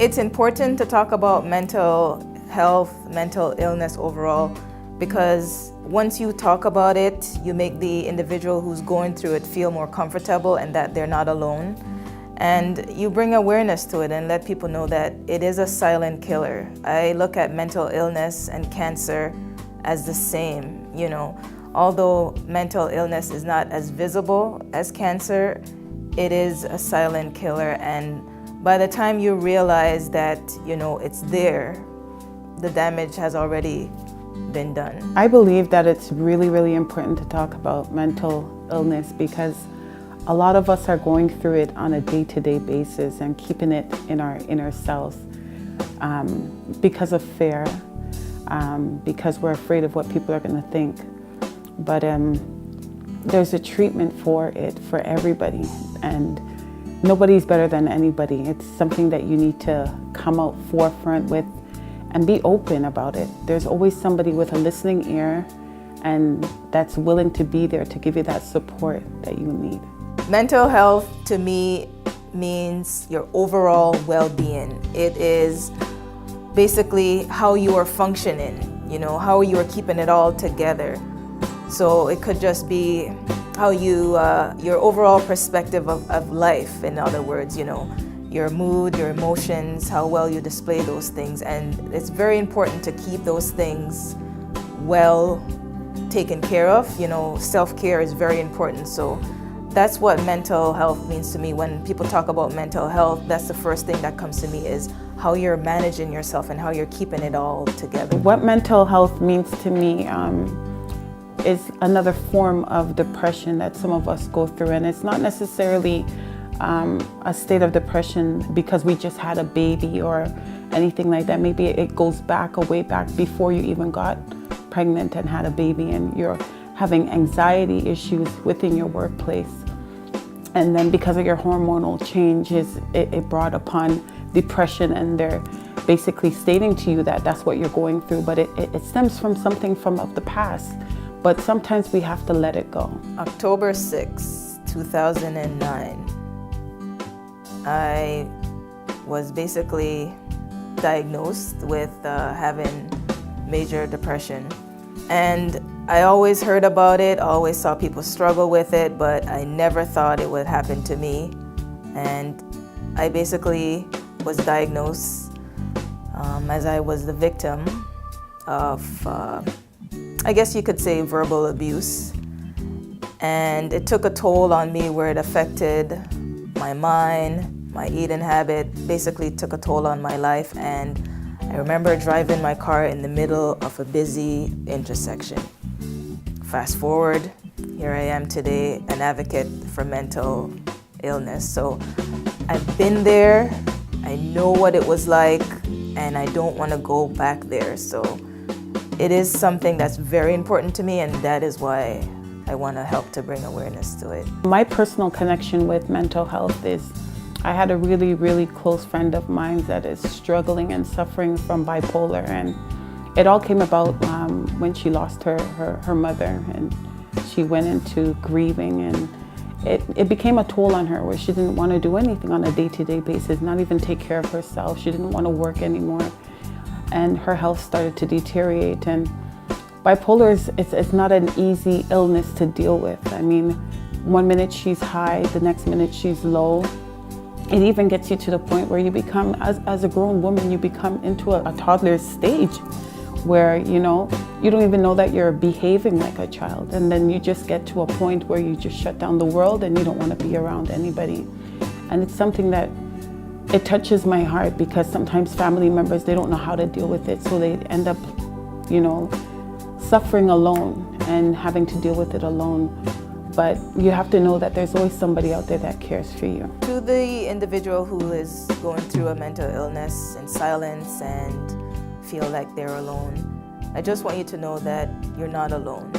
It's important to talk about mental health, mental illness overall, because once you talk about it, you make the individual who's going through it feel more comfortable and that they're not alone. And you bring awareness to it and let people know that it is a silent killer. I look at mental illness and cancer as the same, you know. Although mental illness is not as visible as cancer, it is a silent killer. And by the time you realize that, you know, it's there, the damage has already been done. I believe that it's really, really important to talk about mental illness because a lot of us are going through it on a day-to-day basis and keeping it in our inner selves because of fear, because we're afraid of what people are going to think. But there's a treatment for it for everybody, and nobody's better than anybody. It's something that you need to come out forefront with and be open about it. There's always somebody with a listening ear and that's willing to be there to give you that support that you need. Mental health to me means your overall well-being. It is basically how you are functioning, you know, how you are keeping it all together. So it could just be how you, your overall perspective of life, in other words, you know, your mood, your emotions, how well you display those things. And it's very important to keep those things well taken care of. You know, self-care is very important. So that's what mental health means to me. When people talk about mental health, that's the first thing that comes to me is how you're managing yourself and how you're keeping it all together. What mental health means to me is another form of depression that some of us go through. And it's not necessarily a state of depression because we just had a baby or anything like that. Maybe it goes back, a way back before you even got pregnant and had a baby, and you're having anxiety issues within your workplace. And then because of your hormonal changes, it brought upon depression, and they're basically stating to you that that's what you're going through, but it stems from something from of the past. But sometimes we have to let it go. October 6, 2009, I was basically diagnosed with having major depression. And I always heard about it, always saw people struggle with it, but I never thought it would happen to me. And I basically was diagnosed as I was the victim of, I guess you could say, verbal abuse. And it took a toll on me where it affected my mind, my eating habit, basically took a toll on my life. And I remember driving my car in the middle of a busy intersection. Fast forward, here I am today, an advocate for mental illness. So I've been there, I know what it was like, and I don't want to go back there. So it is something that's very important to me, and that is why I want to help to bring awareness to it. My personal connection with mental health is I had a really, really close friend of mine that is struggling and suffering from bipolar, and it all came about when she lost her mother, and she went into grieving, and it became a toll on her where she didn't want to do anything on a day-to-day basis, not even take care of herself. She didn't want to work anymore, and her health started to deteriorate. And bipolar it's not an easy illness to deal with. I mean, one minute she's high, the next minute she's low. It even gets you to the point where you become, as a grown woman, you become into a toddler stage where, you know, you don't even know that you're behaving like a child. And then you just get to a point where you just shut down the world and you don't want to be around anybody. And it's something that, it touches my heart because sometimes family members, they don't know how to deal with it. So they end up, you know, suffering alone and having to deal with it alone. But you have to know that there's always somebody out there that cares for you. To the individual who is going through a mental illness in silence and feel like they're alone, I just want you to know that you're not alone.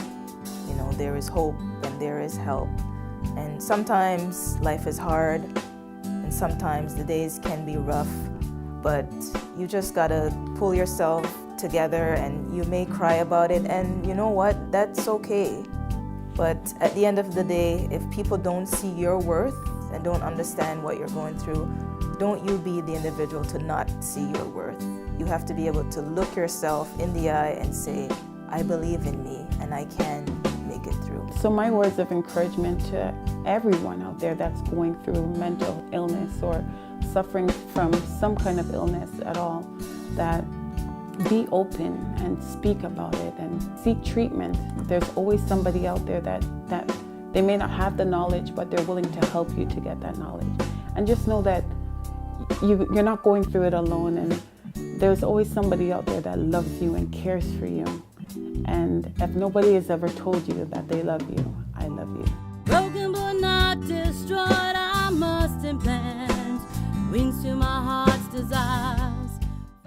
You know, there is hope and there is help. And sometimes life is hard and sometimes the days can be rough, but you just gotta pull yourself together, and you may cry about it, and you know what, that's okay. But at the end of the day, if people don't see your worth and don't understand what you're going through, don't you be the individual to not see your worth. You have to be able to look yourself in the eye and say, I believe in me and I can make it through. So my words of encouragement to everyone out there that's going through mental illness or suffering from some kind of illness at all, that be open and speak about it and seek treatment. There's always somebody out there that they may not have the knowledge, but they're willing to help you to get that knowledge. And just know that you're not going through it alone, and there's always somebody out there that loves you and cares for you. And if nobody has ever told you that they love you, I love you. Broken but not destroyed, I must implant wings to my heart's desire.